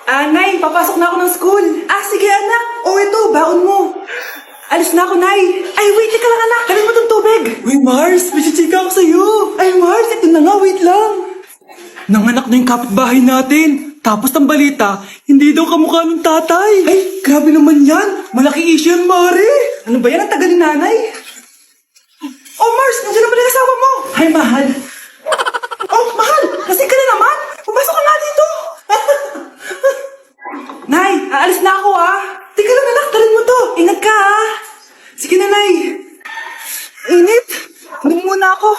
Nay, papasok na ako ng school. Sige anak. Ito, baon mo. Alis na ako, Nay. Wait, teka lang anak. Dalhin mo tong tubig. Uy, Mars, may chichika ako sa'yo. Mars, ito na nga, wait lang. Nanganak na yung kapitbahay natin. Tapos ang balita, hindi daw kamukha ng tatay. Grabe naman yan. Malaki issue yan, Mare. Ano ba yan? Ang tagal ni nanay. Mars, nandiyan na pala yung asawa mo. Hi, mahal. Mahal, lasing ka na naman. Pumasok ka nga dito. Nay, aalis na ako Teka lang anak, talin mo to. Ingat ka Sige na, Nay. Init. Hindi muna ako.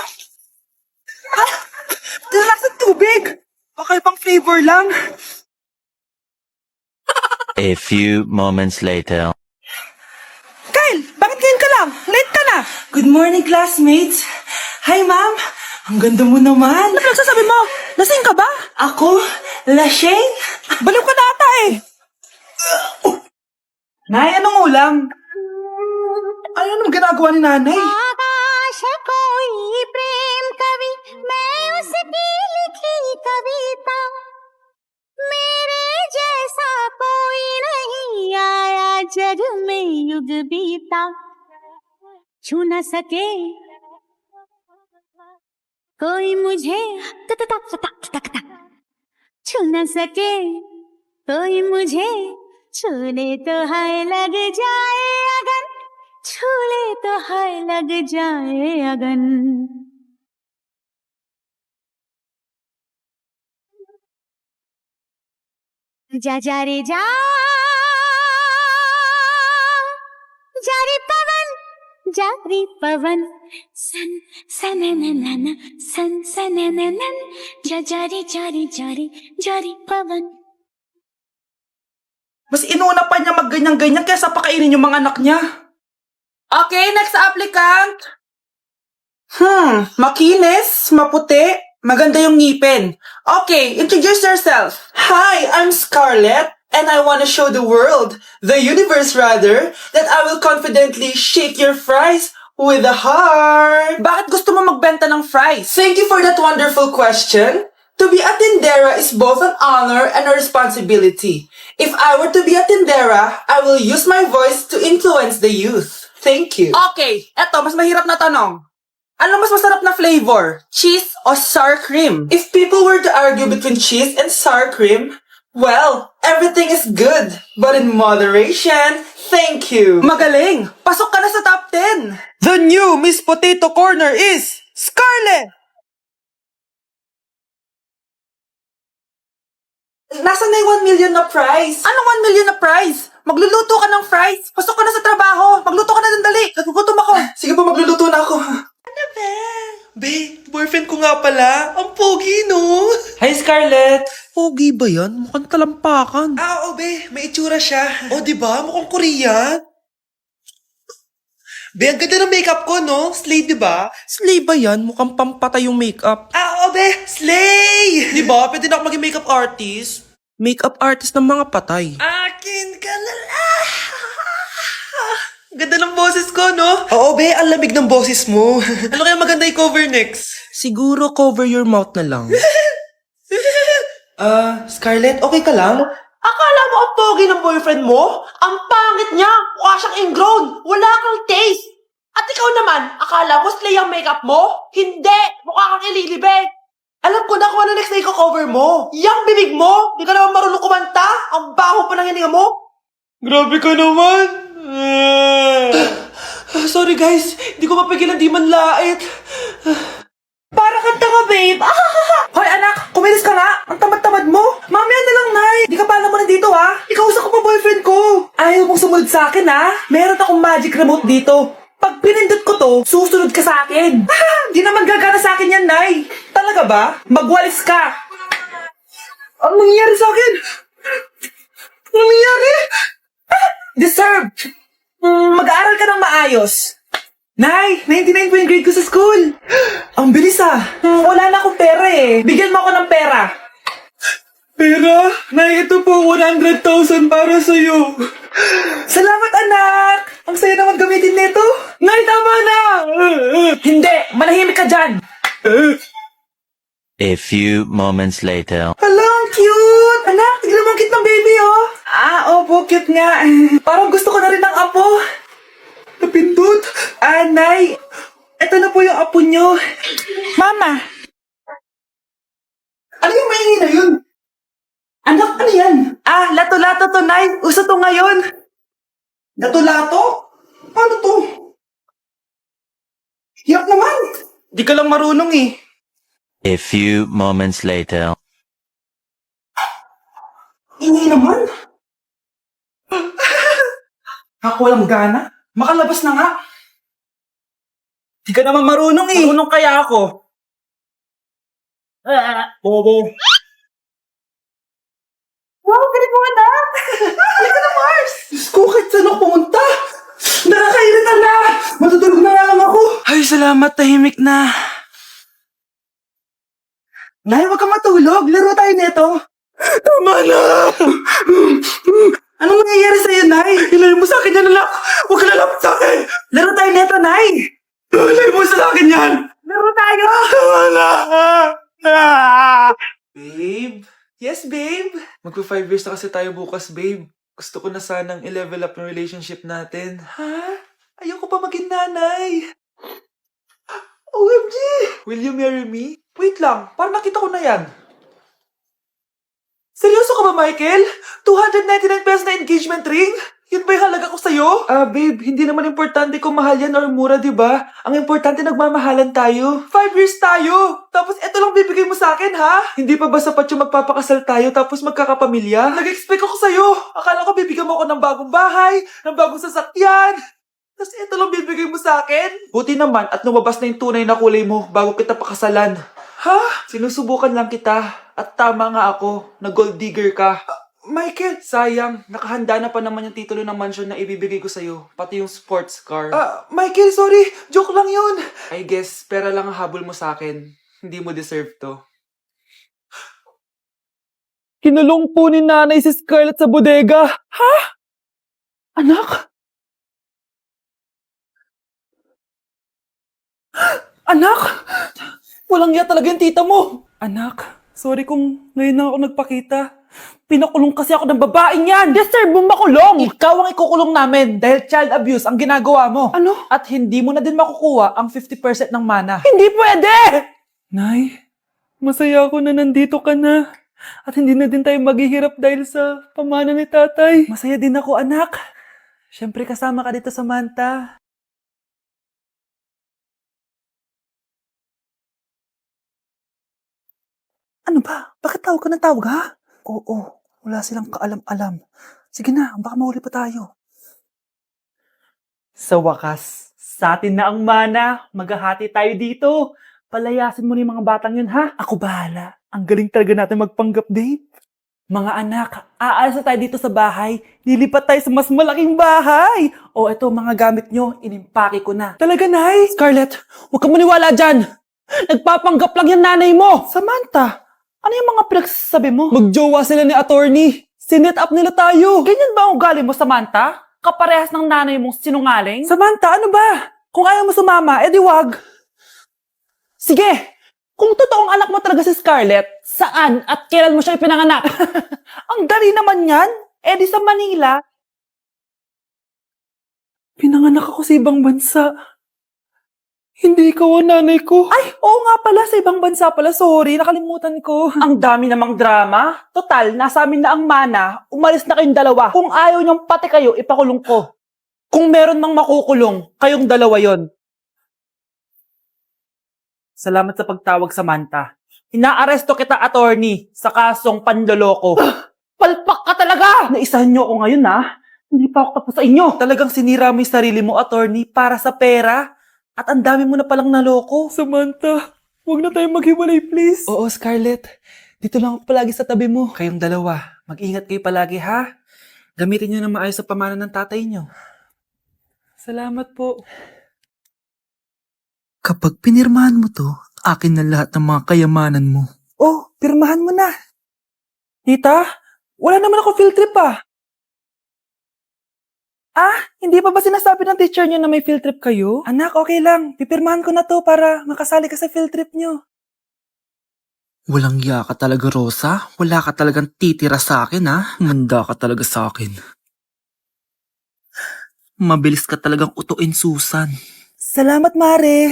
Talakas ng tubig. Baka ibang flavor lang. A few moments later. Kyle, bakit ngayon ka lang? Late ka na. Good morning, classmates. Hi, ma'am. Ang ganda mo naman. Ano nagsasabi mo? Lasing ka ba? Ako? Lasing? Baliw ka na ata Nay, anong ulam? Anong ginagawa ni nanay? आकाश कोई प्रेम कवि मैं उसकी लिखी कविता मेरे जैसा कोई नहीं आया जग में युग बीता छू न सके कोई मुझे छू न सके कोई मुझे छूले तो हाय लग जाए अगन छूले तो हाय लग जाए अगन जा जा रे जा जारी पवन सन सनननन सन सनननन जा जारी जारी जारी जारी पवन. Mas inuna pa niya magganyan-ganyan kaysa pakainin yung mga anak niya. Okay, next applicant. Makinis, maputi, maganda yung ngipin. Okay, introduce yourself. Hi, I'm Scarlett, and I want to show the world, the universe rather, that I will confidently shake your fries with a heart. Bakit gusto mo magbenta ng fries? Thank you for that wonderful question. To be a tindera is both an honor and a responsibility. If I were to be a tindera, I will use my voice to influence the youth. Thank you. Okay, eto, mas mahirap na tanong. Ano mas masarap na flavor? Cheese o sour cream? If people were to argue between cheese and sour cream, well, everything is good, but in moderation. Thank you. Magaling! Pasok ka na sa top 10! The new Miss Potato Corner is Scarlett! Nasaan na yung 1 million na prize? Anong 1 million na prize? Magluluto ka ng fries. Pasok ka na sa trabaho. Magluto ka na ng dali. Nagugutom ako. Sige po, magluluto na ako. Ano ba? Be, boyfriend ko nga pala. Ang pogi, no? Hi, Scarlett. Pogi ba yan? Mukhang talampakan. Oo, be. May itsura siya. O, diba? Mukhang Korean. Be, ang ganda ng makeup ko, no? Slay, diba? Slay ba yan? Mukhang pampatay yung makeup. Oo, be. Slay! Diba? Pwede na ako maging makeup artist. Makeup artist ng mga patay. Akin ka na lang. Ganda ng boses ko, no? Oo, be. Ang lamig ng boses mo. Ano kaya maganda i-cover next? Siguro cover your mouth na lang. Scarlett, okay ka lang? Akala mo ang pogi ng boyfriend mo? Ang pangit niya! Mukha siyang ingrown! Wala kang taste! At ikaw naman, akala mo slay ang makeup mo? Hindi! Mukha kang ililibig! Alam ko na kung ano next na i-cover mo! Yang bibig mo! Di ka naman marunong kumanta! Ang baho pa ng hininga mo! Grabe ka naman! Sorry guys, di ko mapigilan di man lait. Para kang tanga, babe. Hoy, anak, kumilis ka nga. Ang tamad-tamad mo. Mamaya na lang, Nay. Di ka pala mo nandito, ha? Ikausap ko pa boyfriend ko. Ayaw mong sumunod sa akin, ha? Meron akong magic remote dito. Pag pinindot ko to, susunod ka sa akin. Di naman gagana sa akin yan, Nay. Talaga ba? Magwalis ka. Ano nangyayari sa akin? Ano nangyayari? Deserve. Mag-aaral ka ng maayos. Nay, 99 po yung grade ko sa school. Ang bilis wala na akong pera Bigyan mo ako ng pera. Pera? Nay, ito po 100,000 para sa'yo. Salamat, anak. Ang saya naman gamitin nito. Nay, tama na. Hindi, manahimik ka dyan. A few moments later. Hala, ang cute. Anak, tignan mo ang cute ng baby cute nga. Parang gusto ko na rin ng apo. Napindot. Nay, eto na po yung apo nyo. Mama. Ano yung maingay na yun? Anak, ano yan? Lato-lato to, Nay. Uso to ngayon. Lato-lato? Paano to? Hirap naman. Di ka lang marunong eh. A few moments later. Ingay naman. Ako walang gana. Makalabas na nga. Di ka naman marunong eh. Marunong kaya ako. Bobo. Wow, galing mo anak. Halika na, Mars. Diyos ko, kahit saan ako pumunta. Nakakairita na. Matutulog na nga lang ako. Ay, salamat. Tahimik na. Nay, huwag kang matulog. Laro tayo nito. Tama na. Anong nangyayari sa'yo, Nay? Ilayo mo sa akin yan, anak. Huwag ka lalapit sa akin. Laro tayo nito, Nay. Ilayo mo sa akin yan. Laro tayo. Tama na. Babe? Yes, babe? Magpa 5 years na kasi tayo bukas, babe. Gusto ko na sanang i-level up yung relationship natin. Ha? Ayoko pa maging nanay. OMG! Will you marry me? Wait lang, parang nakita ko na yan. Seryoso ka ba, Michael? 299 pesos na engagement ring? Yun ba yung halaga ko sa'yo? Babe, hindi naman importante kung mahal yan or mura, di ba? Ang importante, nagmamahalan tayo. 5 years tayo! Tapos eto lang bibigay mo sa akin, ha? Hindi pa ba sapat yung magpapakasal tayo tapos magkakapamilya? Nag-expect ako sa'yo! Akala ko bibigyan mo ako ng bagong bahay, ng bagong sasakyan. Tapos eto lang bibigay mo sa akin? Buti naman at lumabas na yung tunay na kulay mo bago kita pakasalan. Ha? Sinusubukan lang kita. At tama nga ako, na gold digger ka. Michael! Sayang, nakahanda na pa naman yung titulo ng mansion na ibibigay ko sa'yo. Pati yung sports car. Michael, sorry! Joke lang yun! I guess, pera lang ang habol mo sa akin. Hindi mo deserve to. Kinulong po ni nanay si Scarlett sa bodega. Ha? Anak? Anak? Walang iya talaga yung tita mo. Anak, sorry kung ngayon na ako nagpakita. Pinakulong kasi ako ng babaeng yan. Deserve mong makulong. Ikaw ang ikukulong namin dahil child abuse ang ginagawa mo. Ano? At hindi mo na din makukuha ang 50% ng mana. Hindi pwede! Nay, masaya ako na nandito ka na. At hindi na din tayo maghihirap dahil sa pamana ni tatay. Masaya din ako, anak. Siyempre kasama ka dito sa Manta. Ano ba? Bakit tawag ka ng tawag, ha? Oo, wala silang kaalam-alam. Sige na, baka mahuli pa tayo. Sa wakas, sa atin na ang mana. Maghahati tayo dito. Palayasin mo na yung mga batang yun, ha? Ako bahala. Ang galing talaga natin magpanggap, babe. Mga anak, aalis na tayo dito sa bahay. Lilipat tayo sa mas malaking bahay. O eto, mga gamit nyo, inimpake ko na. Talaga, Nay? Scarlett, huwag ka maniwala dyan. Nagpapanggap lang yung nanay mo. Samantha, ano yung mga pinagsasabi mo? Magjowa sila ni attorney. Sinet up nila tayo. Ganyan ba ang ugali mo, Samantha? Kaparehas ng nanay mong sinungaling? Samantha, ano ba? Kung ayaw mo sumama, edi wag. Sige, kung totoong anak mo talaga si Scarlett, saan at kailan mo siya ipinanganak? Ang dali naman yan. Edi sa Manila. Pinanganak ako sa ibang bansa. Hindi ikaw ang nanay ko. Ay, oo nga pala, sa ibang bansa pala. Sorry, nakalimutan ko. Ang dami namang drama. Total, nasa amin na ang mana. Umalis na kayong dalawa. Kung ayaw niyong pati kayo, ipakulong ko. Kung meron mang makukulong, kayong dalawa yon. Salamat sa pagtawag, Samantha. Inaaresto kita, attorney, sa kasong panloloko. Palpak ka talaga! Naisahan niyo ako ngayon, ha? Hindi pa ako tapos sa inyo. Talagang sinira mo yung sarili mo, attorney, para sa pera. At ang dami mo na palang naloko. Samantha, huwag na tayong maghiwalay, please. Oo, Scarlett. Dito lang ako palagi sa tabi mo. Kayong dalawa, mag-ingat kayo palagi, ha? Gamitin niyo na maayos sa pamana ng tatay niyo. Salamat po. Kapag pinirmahan mo to, akin na lahat ng mga kayamanan mo. Oh, pirmahan mo na. Tita, wala naman ako field trip, ah. Hindi pa ba sinasabi ng teacher niyo na may field trip kayo? Anak, okay lang. Pipirmahan ko na to para makasali ka sa field trip niyo. Walang iya ka talaga, Rosa. Wala ka talagang titira sa akin, ha? Manda ka talaga sa akin. Mabilis ka talagang utuin, Susan. Salamat, Mare.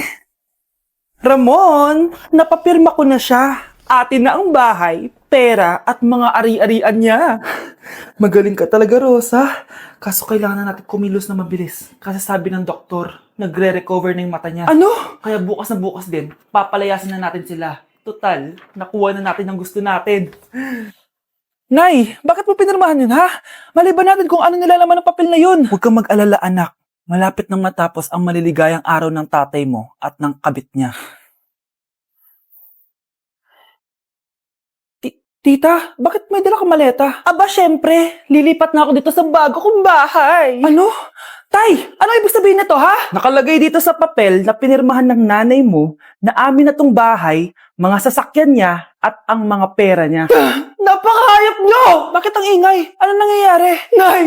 Ramon, napapirma ko na siya. Atin na ang bahay, pera at mga ari-arian niya. Magaling ka talaga, Rosa. Kaso kailangan na natin kumilos na mabilis. Kasi sabi ng doktor, nagre-recover na yung mata niya. Ano? Kaya bukas na bukas din, papalayasin na natin sila. Total, nakuha na natin ang gusto natin. Nay, bakit mo pinirmahan yun, ha? Maliban natin kung ano nilalaman ng papel na yun. Huwag kang mag-alala, anak. Malapit nang matapos ang maliligayang araw ng tatay mo at ng kabit niya. Tita, bakit may dala kang maleta? Aba, syempre. Lilipat na ako dito sa bago kong bahay. Ano? Tay, ano ibig sabihin nito, ha? Nakalagay dito sa papel na pinirmahan ng nanay mo na amin na tong bahay, mga sasakyan niya at ang mga pera niya. Napakahayop nyo! Bakit ang ingay? Ano nangyayari? Nay,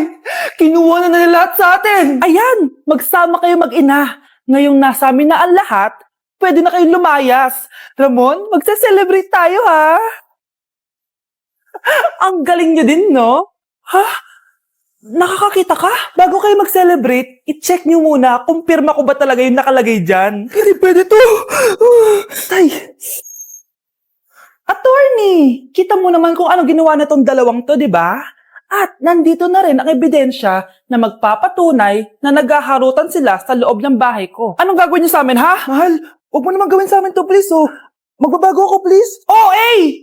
kinuha na nila lahat sa atin! Ayan, magsama kayo mag-ina. Ngayong nasa amin na ang lahat, pwede na kayong lumayas. Ramon, magse-celebrate tayo, ha? Ang galing nyo din, no? Ha? Nakakakita ka? Bago kayo mag-celebrate, i-check nyo muna kung pirma ko ba talaga yung nakalagay dyan. Hindi pwede to! Tay! Attorney! Kita mo naman kung ano ginawa na tong dalawang to, di ba? At nandito na rin ang ebidensya na magpapatunay na naghaharutan sila sa loob ng bahay ko. Anong gagawin nyo sa amin, ha? Mahal, huwag mo naman gawin sa amin to, please, oh. Magbabago ako, please. Oh,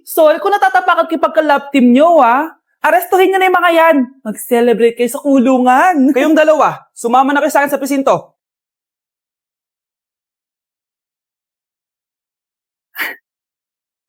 sorry kung natatapakan kayo pagka-love team nyo, ha? Arestuhin nyo na yung mga yan. Mag-celebrate kayo sa kulungan. Kayong dalawa, sumama na kayo sa akin sa presinto.